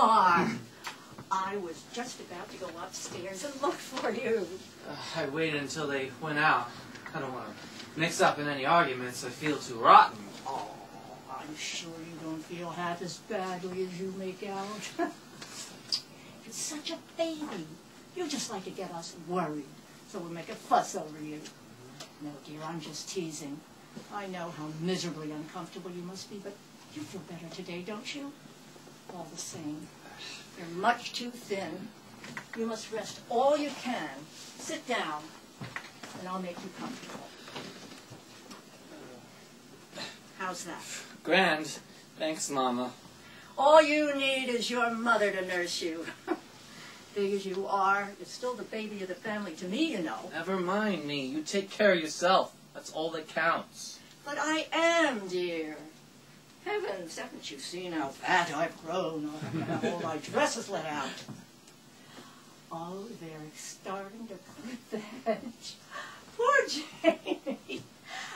are. I was just about to go upstairs and look for you. I waited until they went out. I don't want to mix up in any arguments. I feel too rotten. Oh, I'm sure you don't feel half as badly as you make out. You're such a baby. You just like to get us worried, so we'll make a fuss over you. No, dear, I'm just teasing. I know how miserably uncomfortable you must be, but you feel better today, don't you? All the same, you're much too thin. You must rest all you can. Sit down, and I'll make you comfortable. How's that? Grand. Thanks, Mama. All you need is your mother to nurse you. Big as you are, you're still the baby of the family to me, you know. Never mind me. You take care of yourself. That's all that counts. But I am, dear. Heavens, haven't you seen how fat I've grown, or how all my dresses let out? Oh, they're starting to clip the hedge. Poor Jamie.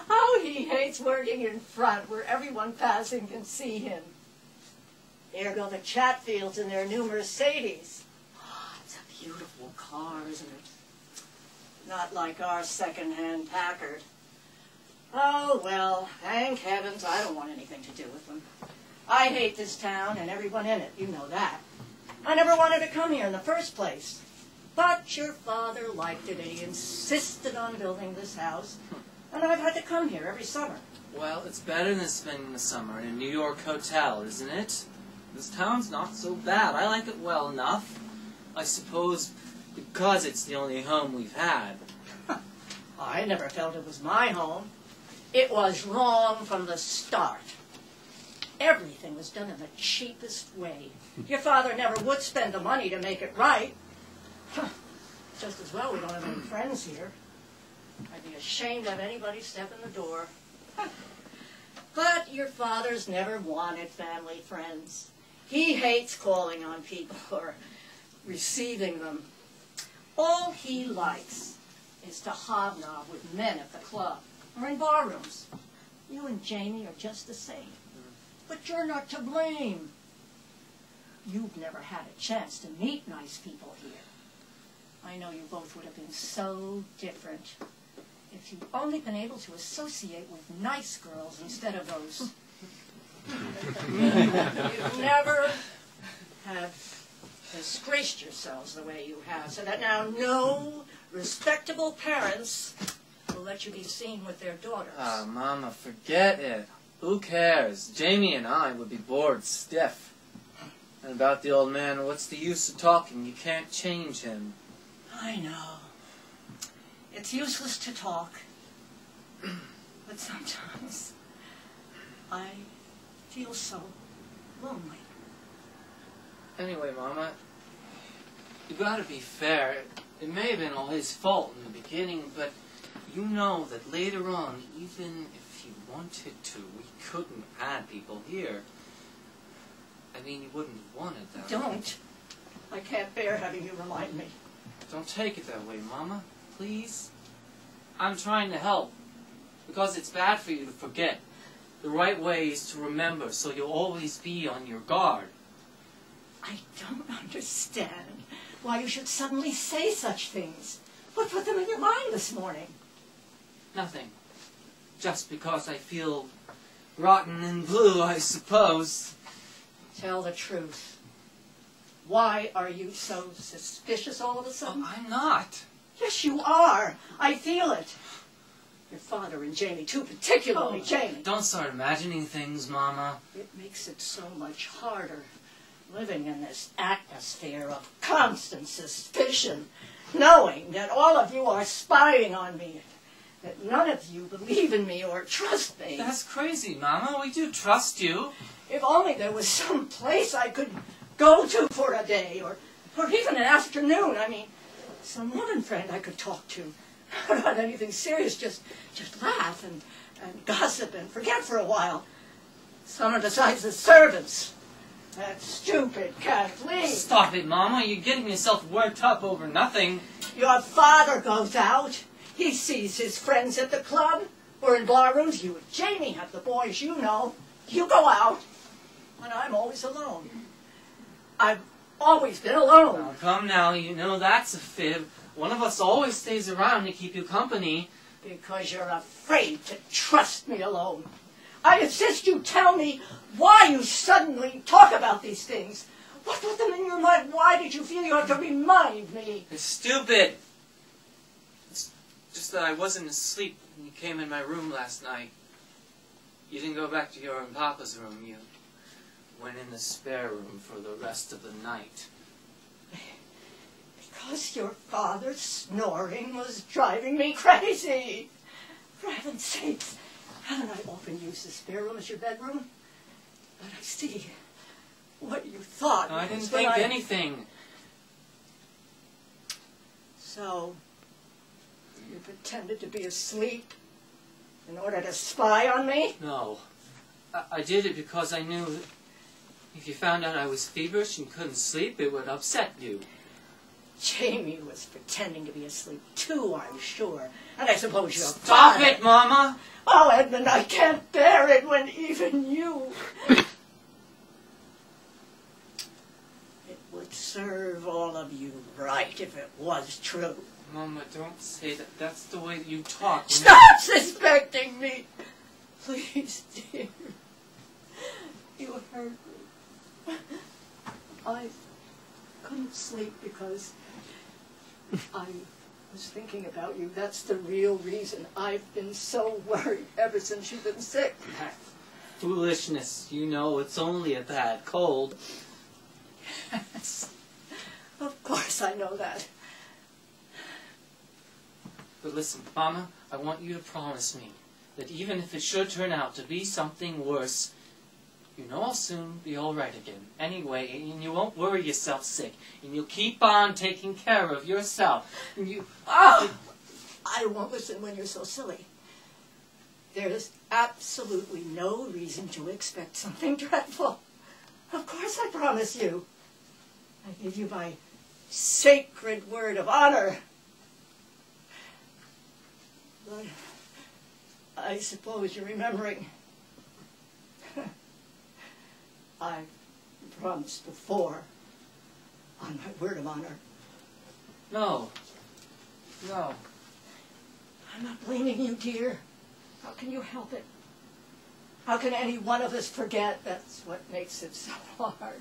Oh, he hates working in front where everyone passing can see him. There go the Chatfields in their new Mercedes. Oh, it's a beautiful car, isn't it? Not like our second-hand Packard. Oh, well, thank heavens I don't want anything to do with them. I hate this town and everyone in it, you know that. I never wanted to come here in the first place. But your father liked it and he insisted on building this house. And I've had to come here every summer. Well, it's better than spending the summer in a New York hotel, isn't it? This town's not so bad. I like it well enough. I suppose because it's the only home we've had. I never felt it was my home. It was wrong from the start. Everything was done in the cheapest way. Your father never would spend the money to make it right. Just as well we don't have any friends here. I'd be ashamed to have anybody step in the door. But your father's never wanted family friends. He hates calling on people or receiving them. All he likes is to hobnob with men at the club or in bar rooms. You and Jamie are just the same. But you're not to blame. You've never had a chance to meet nice people here. I know you both would have been so different if you'd only been able to associate with nice girls instead of those. You never have disgraced yourselves the way you have, so that now no respectable parents will let you be seen with their daughters. Ah, Mama, forget it. Who cares? Jamie and I would be bored stiff. And about the old man, what's the use of talking? You can't change him. I know. It's useless to talk. But sometimes I feel so lonely. Anyway, Mama, you gotta be fair. It may have been all his fault in the beginning, but you know that later on, even if he wanted to, we couldn't add people here. I mean, you wouldn't have wanted that. Don't. I can't bear having you remind me. Don't take it that way, Mama. Please. I'm trying to help. Because it's bad for you to forget. The right way is to remember, so you'll always be on your guard. I don't understand why you should suddenly say such things. What put them in your mind this morning? Nothing. Just because I feel rotten and blue, I suppose. Tell the truth. Why are you so suspicious all of a sudden? Oh, I'm not. Yes, you are. I feel it. Your father and Jamie, too, particularly Jamie. Don't start imagining things, Mama. It makes it so much harder living in this atmosphere of constant suspicion, knowing that all of you are spying on me, that none of you believe in me or trust me. That's crazy, Mama. We do trust you. If only there was some place I could go to for a day, or even an afternoon. I mean, some woman friend I could talk to. Not anything serious, just laugh and gossip and forget for a while. Someone besides the servants. That stupid Kathleen. Stop it, Mama. You're getting yourself worked up over nothing. Your father goes out. He sees his friends at the club or in bar rooms. You and Jamie have the boys, you know. You go out, and I'm always alone. I've always been alone. Now, come now, you know that's a fib. One of us always stays around to keep you company. Because you're afraid to trust me alone. I insist you tell me why you suddenly talk about these things. What put them in your mind? Why did you feel you had to remind me? It's stupid. It's just that I wasn't asleep when you came in my room last night. You didn't go back to your and Papa's room. You went in the spare room for the rest of the night. Because your father's snoring was driving me crazy. For heaven's sakes, haven't I often used the spare room as your bedroom? But I see what you thought. No, I didn't think anything. So, you pretended to be asleep in order to spy on me? No. I did it because I knew that if you found out I was feverish and couldn't sleep, it would upset you. Jamie was pretending to be asleep too, I'm sure. And I suppose you're Stop it, Mama! Oh, Edmund, I can't bear it when even you... It would serve all of you right if it was true. Mama, don't say that. That's the way that you talk. Stop suspecting me! Please, dear. You hurt me. I couldn't sleep because I was thinking about you. That's the real reason. I've been so worried ever since you've been sick. Foolishness. You know it's only a bad cold. Yes. Of course I know that. But listen, Mama, I want you to promise me that even if it should turn out to be something worse, you know I'll soon be all right again. Anyway, and you won't worry yourself sick. And you'll keep on taking care of yourself. And you... Oh! I won't listen when you're so silly. There's absolutely no reason to expect something dreadful. Of course I promise you. I give you my sacred word of honor. But I suppose you're remembering. I promised before, on my word of honor. No. No. I'm not blaming you, dear. How can you help it? How can any one of us forget? That's what makes it so hard.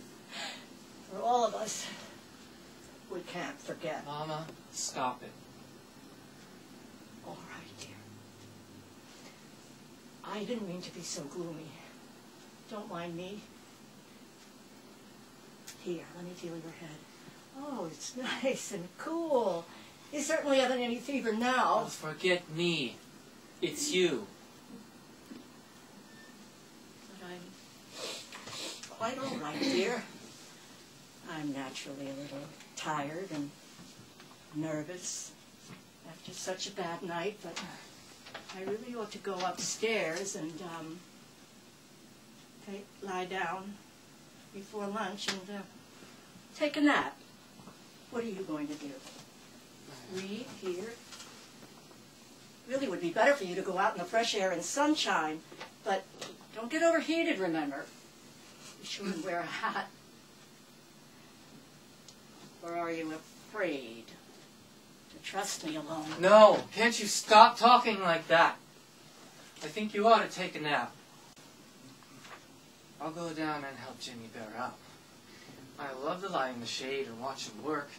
For all of us, we can't forget. Mama, stop it. All right, dear. I didn't mean to be so gloomy. Don't mind me. Here, let me feel your head. Oh, it's nice and cool. You certainly haven't any fever now. Oh, forget me. It's you. But I'm quite all right, dear. I'm naturally a little tired and nervous after such a bad night, but I really ought to go upstairs and lie down before lunch and take a nap. What are you going to do? Read here? Really would be better for you to go out in the fresh air and sunshine, but don't get overheated, remember. Be sure and wear a hat. Or are you afraid to trust me alone? No, can't you stop talking like that? I think you ought to take a nap. I'll go down and help Jimmy bear up. I love to lie in the shade and watch him work.